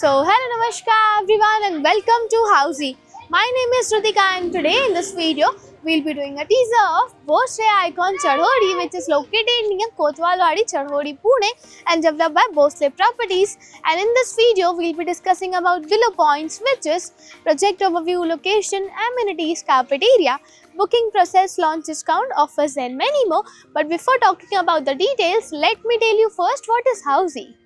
Hello Namaskar everyone and welcome to Housey. My name is Rutika and today in this video we'll be doing a teaser of Bhosle Icon Chadhodi, which is located near Kotwalwadi, Chadhodi, Pune and developed by Bhosle Properties. And in this video we'll be discussing about below points, which is project overview, location, amenities, carpet area, booking process, launch discount, offers and many more. But before talking about the details, let me tell you first what is Housey.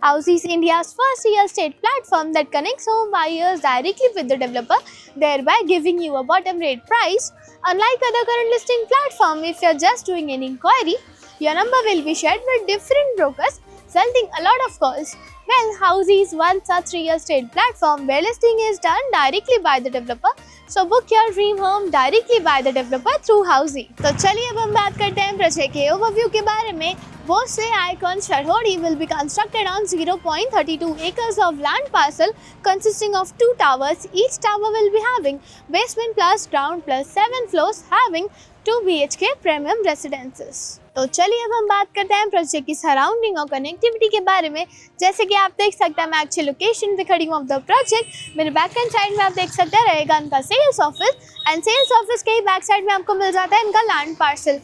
Housey is India's first real estate platform that connects home buyers directly with the developer, thereby giving you a bottom rate price. Unlike other current listing platforms, if you are just doing an inquiry, your number will be shared with different brokers, resulting a lot of calls. Well, Housey is one such real estate platform where listing is done directly by the developer. So book your dream home directly by the developer through Housey. तो चलिए अब हम बात करते हैं project के overview के बारे में. Bhosle Icon Chadhodi will be constructed on 0.32 acres of land parcel consisting of 2 towers. Each tower will be having basement plus ground plus 7 floors having 2 BHK premium residences. तो चलिए अब हम बात करते हैं प्रोजेक्ट की सराउंडिंग और कनेक्टिविटी के बारे में. जैसे कि आप देख सकते हैं, मैं एक्चुअली लोकेशन पे खड़ी हूँ ऑफ द प्रोजेक्ट. मेरे बैक एंड साइड में आप देख सकते हैं रहेगा इनका sales office and sales office के ही बैक साइड में आपको मिल जाता है इनका land parcel.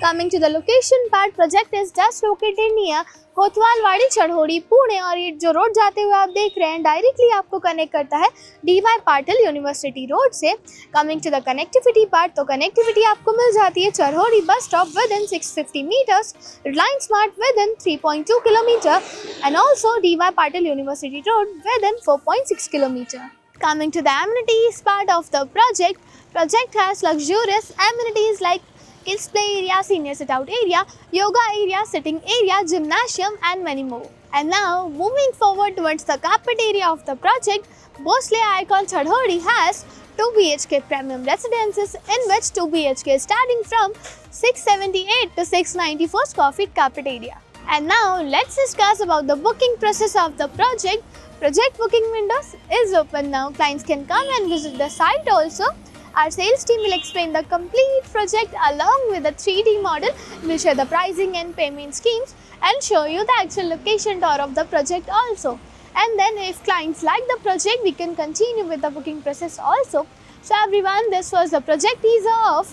Coming to the location part, project is just located near Kotwalwadi Charholi Pune और ये जो रोड जाते हुए आप देख रहे हैं डायरेक्टली आपको कनेक्ट करता है DY पाटिल यूनिवर्सिटी रोड से. Coming to the connectivity part, तो कनेक्टिविटी आपको मिल जाती है Charholi bus stop within 650 metres, Reliance Smart within 3.2 kilometre and also DY Patil university road within 4.6 kilometre. Coming to the amenities part of the project has luxurious amenities like kids play area, senior sit out area, yoga area, sitting area, gymnasium and many more. And now moving forward towards the carpet area of the project, Bhosle Icon Chadhodi has 2 BHK premium residences in which 2 BHK is starting from 678 to 694 square feet carpet area. And now let's discuss about the booking process of the project. Project booking windows is open now. Clients can come and visit the site also. Our sales team will explain the complete project along with the 3D model. We'll share the pricing and payment schemes and show you the actual location tour of the project also. And then if clients like the project, we can continue with the booking process also. So everyone, this was the project teaser of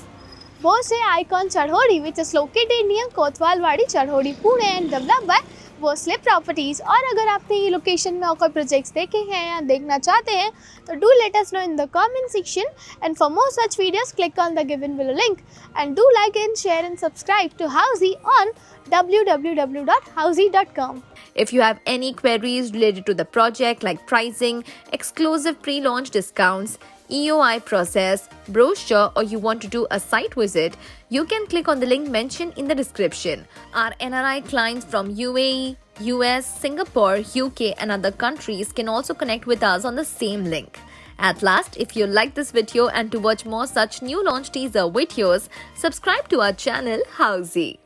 Bhosle Icon Chadhodi, which is located near Kotwalwadi, Chadhodi, Pune and developed by Bhosle Properties. और अगर आपने ये location में और कोई projects देखे हैं या देखना चाहते हैं तो do let us know in the comment section, and for more such videos click on the given below link and do like and share and subscribe to Housey on www.housey.com. If you have any queries related to the project like pricing, exclusive pre-launch discounts, EOI process, brochure, or you want to do a site visit, you can click on the link mentioned in the description. Our NRI clients from UAE, US, Singapore, UK and other countries can also connect with us on the same link. At last, if you like this video and to watch more such new launch teaser videos, subscribe to our channel Housey.